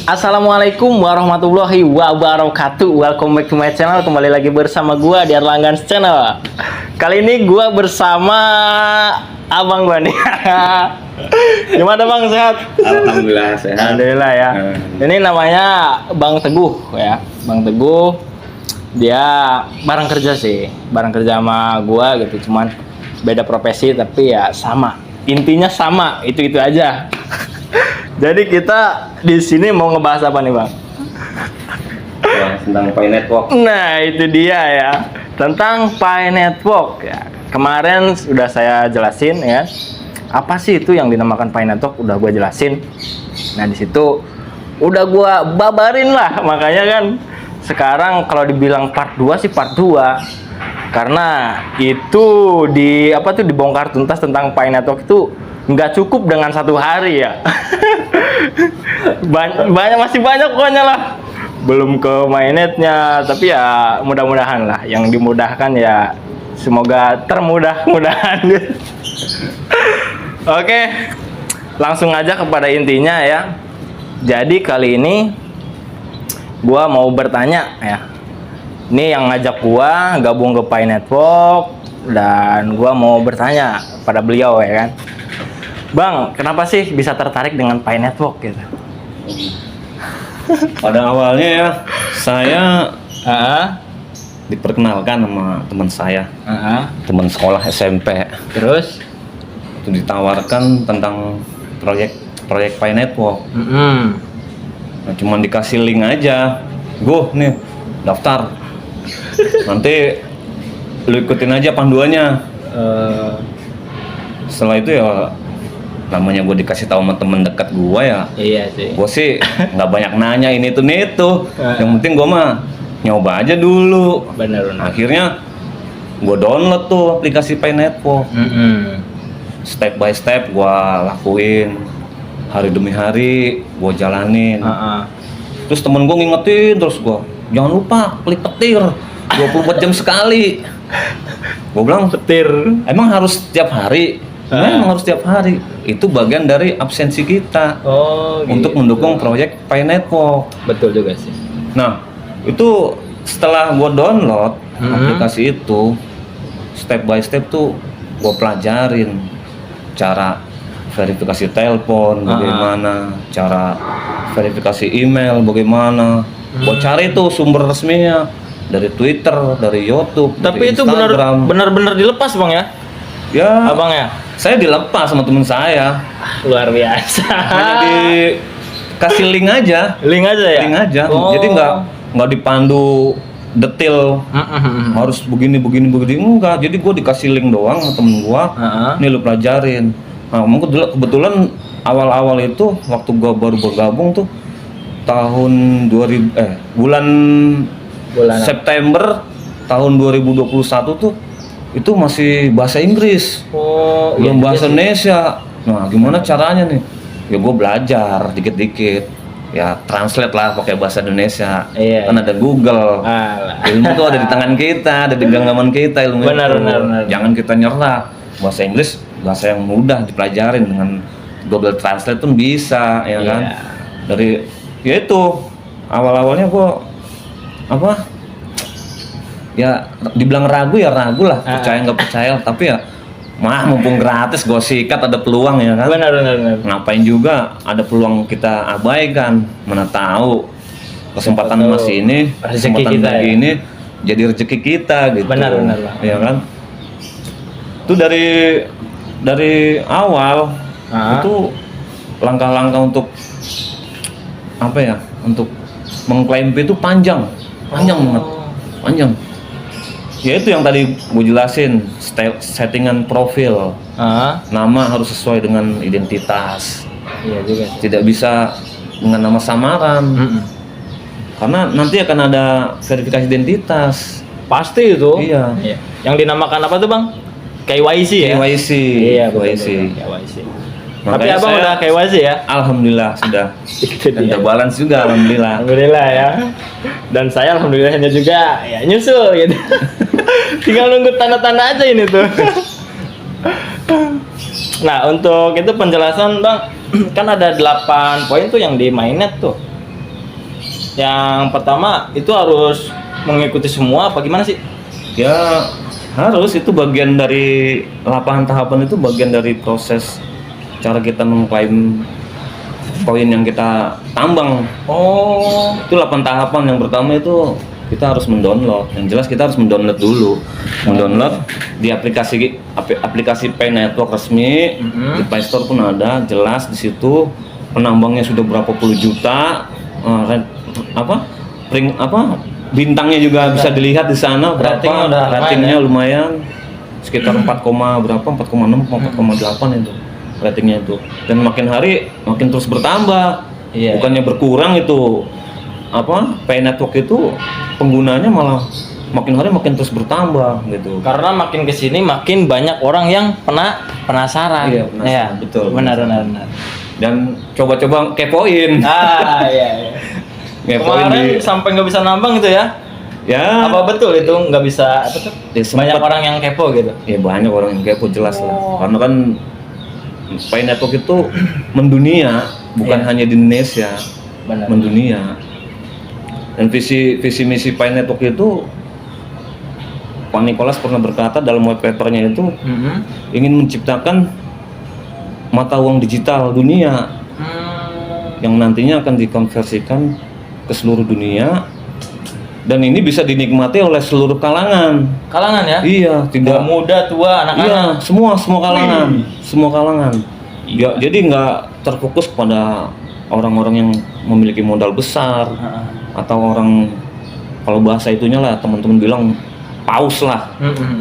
Assalamualaikum warahmatullahi wabarakatuh. Welcome back to my channel. Kembali lagi bersama gua di Erlanggan Channel. Kali ini gua bersama abang gua nih. Gimana bang, sehat? Alhamdulillah sehat. Alhamdulillah ya. Ini namanya Bang Teguh ya. Bang Teguh dia bareng kerja sih, bareng kerja sama gua gitu. Cuman beda profesi tapi ya sama. Intinya sama, itu aja. Jadi kita di sini mau ngebahas apa nih bang? Tentang Pi Network. Nah itu dia ya, tentang Pi Network ya. Kemarin sudah saya jelasin ya, apa sih itu yang dinamakan Pi Network, udah gue jelasin. Nah di situ udah gue babarin lah, makanya kan sekarang kalau dibilang part 2 sih part 2. Karena itu dibongkar tuntas tentang Pi Network itu nggak cukup dengan 1 hari ya. masih banyak pokoknya lah, belum ke mainnetnya, tapi ya mudah-mudahan lah yang dimudahkan ya, semoga termudah-mudahan. Oke, langsung aja kepada intinya ya. Jadi kali ini gua mau bertanya ya, ini yang ngajak gua gabung ke Pi Network, dan gua mau bertanya pada beliau ya kan, Bang, kenapa sih bisa tertarik dengan Pi Network gitu? Pada awalnya ya, saya diperkenalkan sama teman saya, teman sekolah SMP. Terus? Itu ditawarkan tentang proyek Pi Network. Nah, cuman dikasih link aja, go nih daftar. Nanti lu ikutin aja panduannya. Setelah itu ya, namanya gue dikasih tahu sama temen dekat gue ya, Iya sih. gue sih nggak banyak nanya ini tuh itu. Yang penting gue mah nyoba aja dulu. Bener. Akhirnya gue download tuh aplikasi Pi Network. Step by step gue lakuin, hari demi hari gue jalanin. Terus temen gue ngingetin terus gue, jangan lupa klik petir 24 jam sekali. Gue bilang, Petir. emang harus setiap hari? Memang harus setiap hari. Itu bagian dari absensi kita untuk mendukung proyek Pi Network. Betul juga sih. Nah, itu setelah gue download aplikasi itu, step by step tuh gue pelajarin cara verifikasi telepon bagaimana, cara verifikasi email bagaimana. Gue cari tuh sumber resminya dari Twitter, dari YouTube, Tapi dari itu Instagram. benar-benar dilepas bang ya? Ya, Abang ya? saya dilepas sama temen saya. Luar biasa. Hanya dikasih link aja. Link aja ya? Link aja. Jadi nggak dipandu detail harus begini enggak. Jadi gue dikasih link doang sama temen gue. Nih lu pelajarin. Nah, kebetulan awal-awal itu waktu gue baru bergabung tuh tahun bulan September tahun 2021 tuh, itu masih bahasa Inggris, belum bahasa Indonesia. Nah, gimana caranya nih? Ya gue belajar dikit-dikit, ya translate lah pakai bahasa Indonesia. Kan ada Google. Ilmu tuh ada di tangan kita, ada di genggaman kita ilmu itu. Benar. Jangan kita nyerah. Bahasa Inggris bahasa yang mudah dipelajarin, dengan Google Translate pun bisa, ya kan? Dari ya itu awal-awalnya gue ya dibilang ragu lah, percaya nggak percaya, tapi ya mumpung gratis gue sikat, ada peluang ya kan. Benar. Ngapain juga ada peluang kita abaikan, mana tahu kesempatan emas ini, kesempatan kita lagi ya? ini jadi rezeki kita gitu. Benar. Ya kan. Itu dari awal itu langkah-langkah untuk untuk mengklaim itu panjang banget, panjang. Ya itu yang tadi gue jelasin, settingan profil, nama harus sesuai dengan identitas. Iya juga. Tidak bisa dengan nama samaran, karena nanti akan ada verifikasi identitas. Pasti itu. Iya. Yang dinamakan apa tuh bang? KYC ya? KYC. Iya, KYC. KYC. Tapi Makanya abang udah KYC ya? Alhamdulillah sudah. Itu Dan dia. terbalance juga, alhamdulillah. Alhamdulillah ya. Dan saya alhamdulillahnya juga ya nyusul gitu. Tinggal nunggu tanda-tanda aja ini tuh. Nah, untuk itu penjelasan bang, kan ada 8 poin tuh yang di mainnet tuh. Yang pertama itu harus mengikuti semua apa gimana sih? Ya harus, itu bagian dari 8 tahapan, itu bagian dari proses cara kita mengklaim koin yang kita tambang. Oh, Itu 8 tahapan. Yang pertama itu kita harus mendownload. Yang jelas kita harus mendownload dulu. Mendownload di aplikasi Pay Network resmi, di Play Store pun ada, jelas di situ penambangnya sudah berapa puluh juta, bintangnya juga bisa dilihat di sana berapa, ratingnya lumayan sekitar 4, berapa 4,6 4,8 itu ratingnya itu, dan makin hari makin terus bertambah. Bukannya berkurang itu Pay Network itu penggunanya malah makin hari makin terus bertambah gitu. Karena makin kesini makin banyak orang yang penasaran. Iya, penasaran. Betul. Benar. Dan coba-coba kepoin. Iya. Ngepoin Kemarin sampai nggak bisa nambang gitu ya? Ya. Apa betul itu nggak bisa? Apa tuh? Ya, banyak orang yang kepo gitu. Ya banyak orang yang kepo, jelas lah. Karena kan Pay Network itu mendunia, bukan hanya di Indonesia. Benar. Mendunia. Dan visi misi Pay Network itu, Pak Nicholas pernah berkata dalam white papernya itu ingin menciptakan mata uang digital dunia yang nantinya akan dikonversikan ke seluruh dunia, dan ini bisa dinikmati oleh seluruh kalangan. Kalangan ya? Iya, tidak muda, tua, anak-anak. Iya, semua kalangan, semua kalangan. Ya, jadi nggak terfokus pada orang-orang yang memiliki modal besar atau orang, kalau bahasa itunya lah teman-teman bilang paus lah.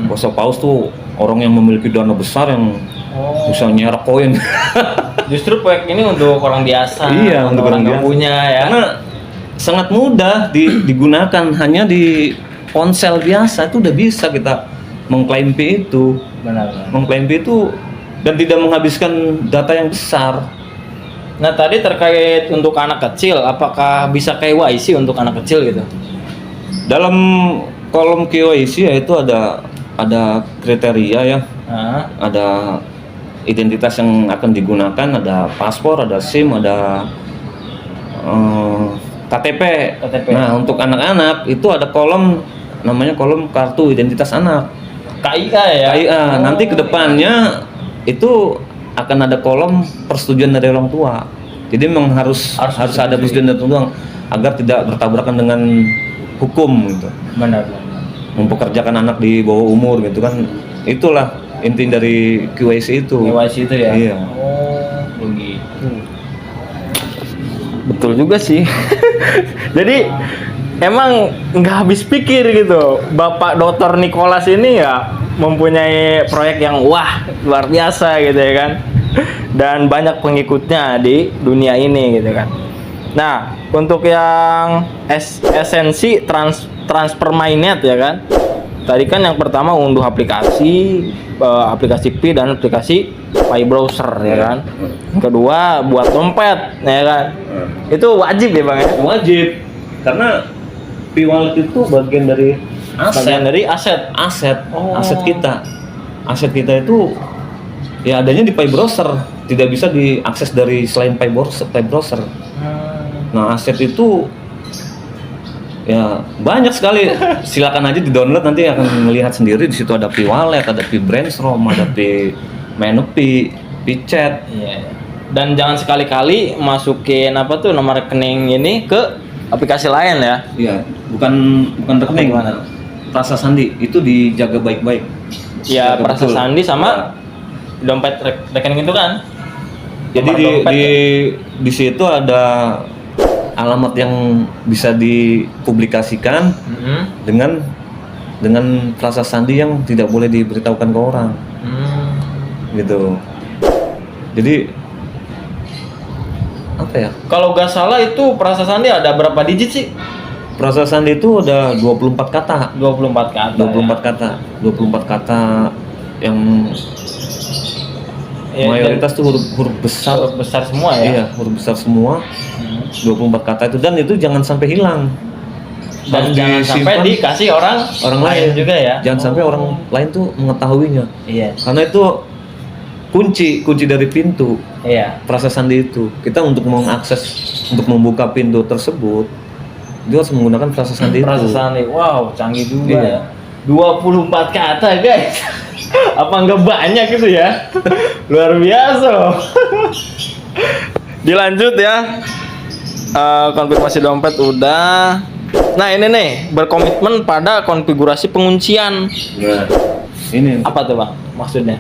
Bahasa paus tuh orang yang memiliki dana besar yang bisa nyerap koin. Justru proyek ini untuk orang biasa. Iya, untuk orang yang biasa. Punya ya. Karena sangat mudah digunakan, hanya di ponsel biasa itu udah bisa kita mengklaim P itu. Benar. Mengklaim P itu dan tidak menghabiskan data yang besar. Nah tadi terkait untuk anak kecil, apakah bisa KYC untuk anak kecil gitu? Dalam kolom KYC ya itu ada kriteria ya, ada identitas yang akan digunakan, ada paspor, ada SIM, ada KTP. Nah untuk anak-anak itu ada kolom namanya kolom kartu identitas anak. KIA ya? KIA. Nanti kedepannya itu akan ada kolom persetujuan dari orang tua. Jadi memang harus ada persetujuan dari orang tua agar tidak bertabrakan dengan hukum gitu. Benar. Mempekerjakan anak di bawah umur gitu kan. Itulah inti dari KYC itu. KYC itu ya? Iya. Oh, begitu. Betul juga sih. Jadi emang nggak habis pikir gitu. Bapak Dr. Nicholas ini ya mempunyai proyek yang wah luar biasa gitu ya kan, dan banyak pengikutnya di dunia ini gitu kan. Nah untuk yang esensi transfer MyNet ya kan, tadi kan yang pertama unduh aplikasi Pi dan aplikasi Pi browser ya kan. Kedua buat dompet ya kan, itu wajib ya bang ya? Wajib, karena Pi Wallet itu bagian dari aset kita. Aset kita itu ya adanya di Pi browser, tidak bisa diakses dari selain Pi browser. Nah aset itu ya banyak sekali. Silakan aja di-download, nanti akan melihat sendiri. Di situ ada Pi Wallet, ada Pi Brainstorm, ada Pi Menu-Pi Chat. Iya. Dan jangan sekali-kali masukin nomor rekening ini ke aplikasi lain ya. Iya, bukan rekening. Rasa sandi itu dijaga baik-baik. Ya, rasa sandi sama dompet rekening itu kan. Jadi di situ ada alamat yang bisa dipublikasikan dengan frasa sandi yang tidak boleh diberitahukan ke orang. Gitu. Jadi apa ya? Kalau nggak salah itu frasa sandi ada berapa digit sih? Frasa sandi itu ada 24 kata. 24 kata. 24 kata. 24 kata yang ya, mayoritas tuh huruf besar. Huruf besar semua ya? Iya, huruf besar semua. 24 kata itu, dan itu jangan sampai hilang. Dan jangan sampai dikasih orang lain juga ya. Jangan sampai orang lain tuh mengetahuinya. Iya. Karena itu kunci dari pintu. Iya. Frasa sandi itu. Kita untuk mengakses, untuk membuka pintu tersebut, dia harus menggunakan frasa sandi itu. Frasa sandi. Wow, canggih juga Iya. ya. 24 kata, guys. Apa nggak banyak gitu ya? Luar biasa loh. Dilanjut ya. Konfirmasi dompet udah. Nah, ini nih, berkomitmen pada konfigurasi penguncian. Nah, ini Apa tuh, Bang? Maksudnya?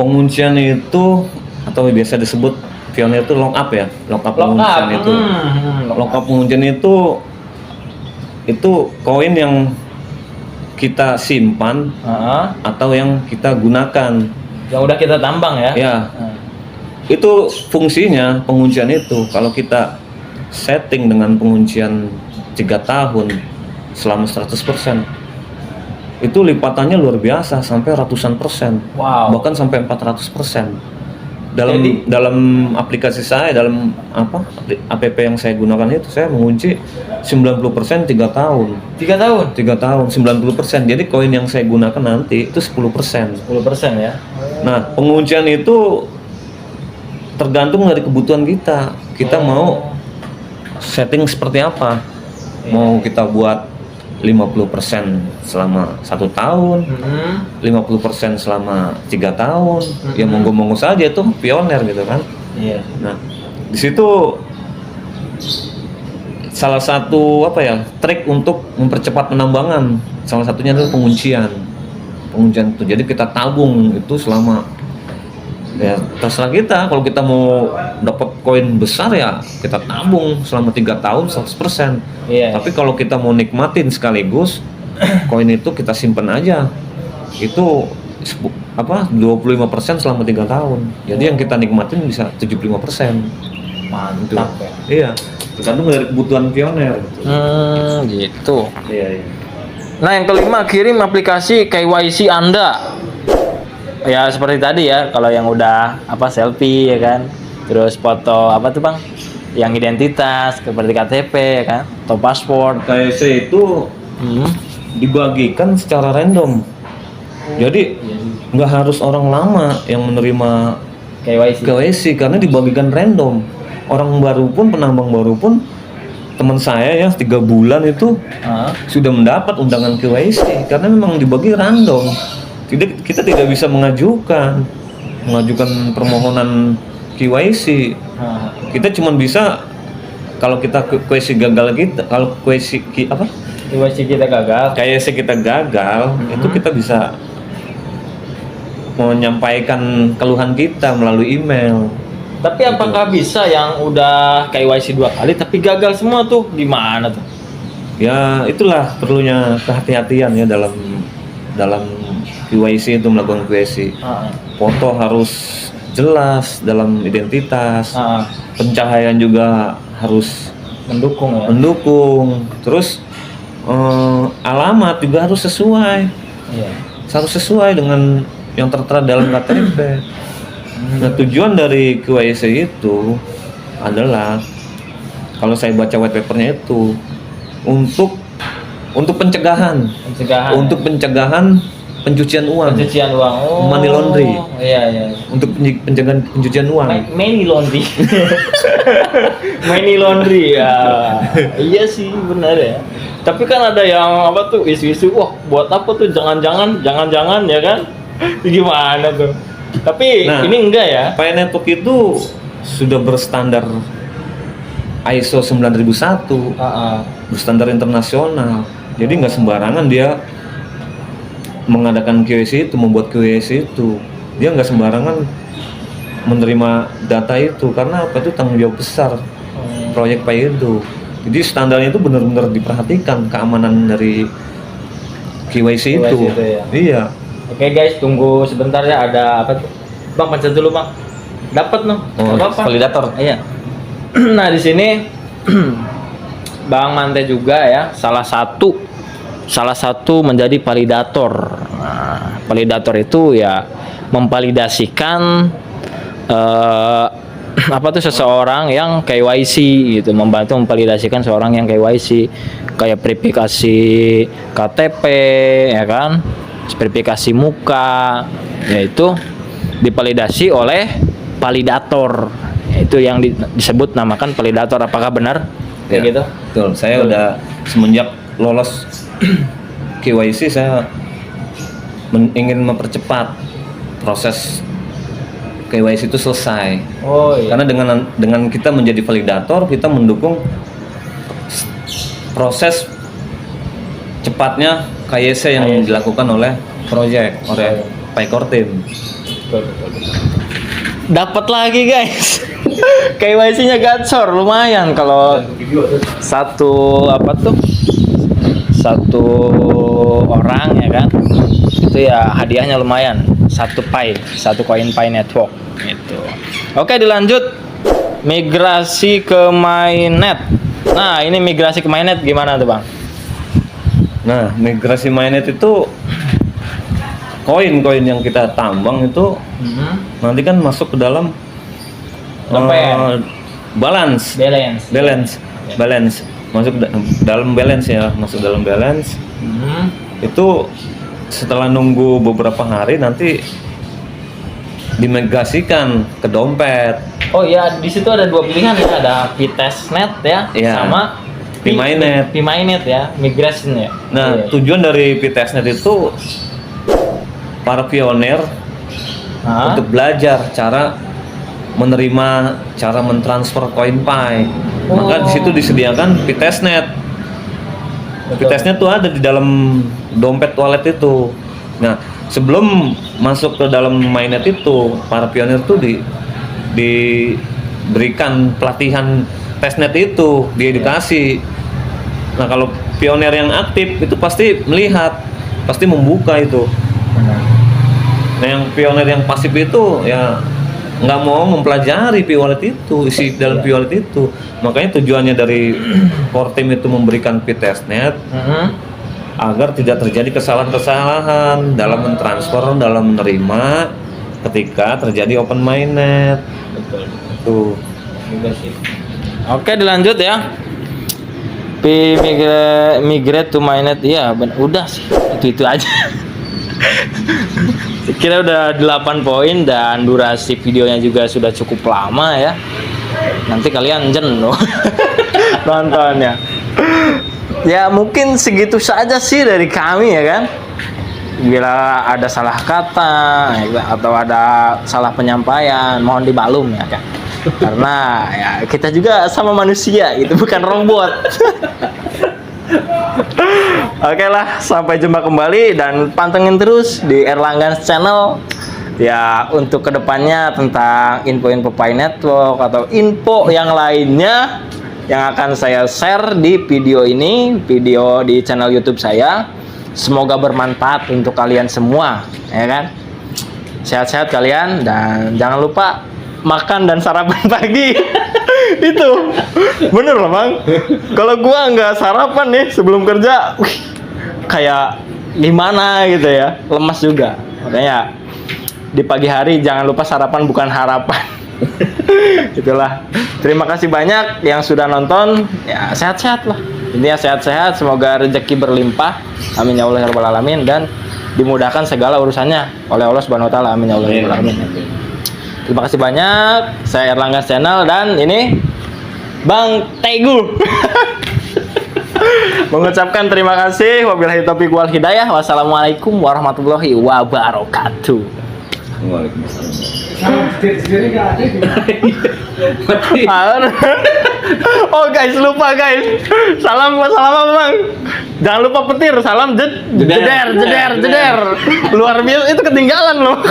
penguncian itu atau biasa disebut pionir itu lock up ya, lock up penguncian itu. Lock up penguncian itu koin yang kita simpan Heeh. atau yang kita gunakan. Yang udah kita tambang ya? Ya, itu fungsinya penguncian itu. Kalau kita setting dengan penguncian 3 tahun selama 100%, itu lipatannya luar biasa sampai ratusan persen. Wow. Bahkan sampai 400%. Jadi- Dalam aplikasi saya, dalam app yang saya gunakan itu, saya mengunci 90% 3 tahun. 3 tahun? 3 tahun 90%. Jadi koin yang saya gunakan nanti itu 10%. 10% ya? Nah, penguncian itu tergantung dari kebutuhan kita. Kita mau setting seperti apa? Mau kita buat 50% selama 1 tahun, 50% selama 3 tahun, ya monggo-monggo saja, itu pioner gitu kan. Iya. Nah, di situ salah satu trik untuk mempercepat penambangan, salah satunya adalah penguncian itu. Jadi kita tabung itu selama, ya terserah kita, kalau kita mau dapat koin besar ya kita tabung selama 3 tahun 100%. Iya. Tapi kalau kita mau nikmatin sekaligus, koin itu kita simpen aja. Itu 25% selama 3 tahun. Jadi yang kita nikmatin bisa 75%. Mantap ya. Iya, tergantung dari kebutuhan pioner. Gitu. Iya. Nah, yang kelima, kirim aplikasi KYC Anda. Ya seperti tadi ya, kalau yang udah selfie ya kan. Terus foto apa tuh, Bang? Yang identitas seperti KTP ya kan, atau paspor. KYC itu dibagikan secara random. Jadi nggak harus orang lama yang menerima KYC karena dibagikan random. Orang baru pun, penambang baru pun, teman saya ya 3 bulan itu sudah mendapat undangan KYC karena memang dibagi random. Kita tidak bisa mengajukan permohonan KYC. Kita cuma bisa kalau kita KYC gagal, kalau KYC kita gagal. KYC kita gagal, itu kita bisa menyampaikan keluhan kita melalui email. Tapi apakah bisa yang udah KYC 2 kali tapi gagal semua tuh, gimana tuh? Ya itulah perlunya kehati-hatian ya dalam KYC itu, melakukan KYC. Foto harus jelas dalam identitas, pencahayaan juga harus mendukung. Terus alamat juga harus sesuai. Harus sesuai dengan yang tertera dalam KTP. Nah, tujuan dari KYC itu adalah, kalau saya baca white papernya itu, untuk pencegahan. Untuk pencegahan pencucian uang. Oh. Money laundry. Iya. Untuk pencegahan pencucian uang. Money laundry. Money laundry ya. Iya sih, benar ya. Tapi kan ada yang isu-isu, wah buat apa tuh, jangan-jangan ya kan? Gimana tuh? Tapi ini enggak ya. Pi Network itu sudah berstandar ISO 9001, berstandar internasional. Jadi nggak sembarangan dia mengadakan KYC itu, membuat KYC itu. Dia nggak sembarangan menerima data itu, karena apa, itu tanggung jawab besar proyek Pi itu. Jadi standarnya itu benar-benar diperhatikan, keamanan dari KYC itu. Ya. Iya. Oke guys, tunggu sebentar ya, ada apa tuh? Bang, pencet dulu, Bang. Dapat noh. Apa-apa. Validator. Iya. Nah, di sini Bang Mante juga ya, salah satu menjadi validator. Nah, validator itu ya memvalidasikan seseorang yang KYC gitu, membantu memvalidasikan seorang yang KYC, kayak verifikasi KTP ya kan, verifikasi muka, yaitu divalidasi oleh validator. Itu yang disebut namakan validator. Apakah benar? kayak gitu. Betul. Saya udah semenjak lolos KYC saya ingin mempercepat proses KYC itu selesai. Oh iya. Karena dengan kita menjadi validator, kita mendukung proses cepatnya KYC yang dilakukan oleh project, oleh Paycor Team. Dapat lagi guys. KYC-nya gacor lumayan kalau satu orang ya kan. Itu ya hadiahnya lumayan. Satu koin Pi network gitu. Oke, dilanjut migrasi ke mainnet. Nah, ini migrasi ke mainnet gimana tuh, Bang? Nah, migrasi mainnet itu koin-koin yang kita tambang itu nanti kan masuk ke dalam balance. Masuk dalam balance. Itu setelah nunggu beberapa hari nanti dimigrasikan ke dompet. Oh iya, di situ ada dua pilihan ya, ada P-Testnet ya, sama P-Mainnet ya, migration ya. Nah, tujuan dari P-Testnet itu para pionir untuk belajar cara menerima, cara mentransfer koin Pi. Maka di situ disediakan P-Testnet. P-Testnet tuh ada di dalam dompet wallet itu. Nah, sebelum masuk ke dalam mainnet itu, para pionir tuh diberikan pelatihan testnet itu, diedukasi. Nah, kalau pionir yang aktif itu pasti melihat, pasti membuka itu. Nah, yang pionir yang pasif itu ya nggak mau mempelajari P-Wallet itu, isi dalam P-Wallet itu. Makanya tujuannya dari core team itu memberikan P-Testnet agar tidak terjadi kesalahan-kesalahan dalam mentransfer, dalam menerima ketika terjadi open mainnet. Betul. Tuh. Oke, dilanjut ya. Migrate to mainnet. Iya, udah sih. Itu aja. Kira udah 8 poin dan durasi videonya juga sudah cukup lama ya. Nanti kalian jenuh nontonnya. Ya mungkin segitu saja sih dari kami ya kan. Bila ada salah kata atau ada salah penyampaian mohon dimaklum ya kan. Karena ya kita juga sama manusia itu bukan robot. Oke lah, sampai jumpa kembali dan pantengin terus di Erlangga Channel ya untuk kedepannya tentang info-info Pi Network atau info yang lainnya yang akan saya share di video ini, video di channel YouTube saya. Semoga bermanfaat untuk kalian semua, ya kan? Sehat-sehat kalian dan jangan lupa makan dan sarapan pagi. Itu bener loh Bang. Kalau gua nggak sarapan nih sebelum kerja, kayak gimana gitu ya, lemas juga. Makanya di pagi hari jangan lupa sarapan bukan harapan. Itulah. Terima kasih banyak yang sudah nonton. Ya sehat-sehat lah. Intinya sehat-sehat. Semoga rezeki berlimpah. Amin ya Allah ya rabbal alamin dan dimudahkan segala urusannya oleh Allah Subhanahu wa taala. Amin ya Allah ya rabbal alamin. Terima kasih banyak. Saya Erlangga Channel dan ini Bang Teguh. Mengucapkan terima kasih. Wabillahi taufiq wal hidayah. Wassalamualaikum warahmatullahi wabarakatuh. Oh guys, lupa guys. Salam apa Bang? Jangan lupa petir. Salam jeder. Luar biasa itu ketinggalan loh.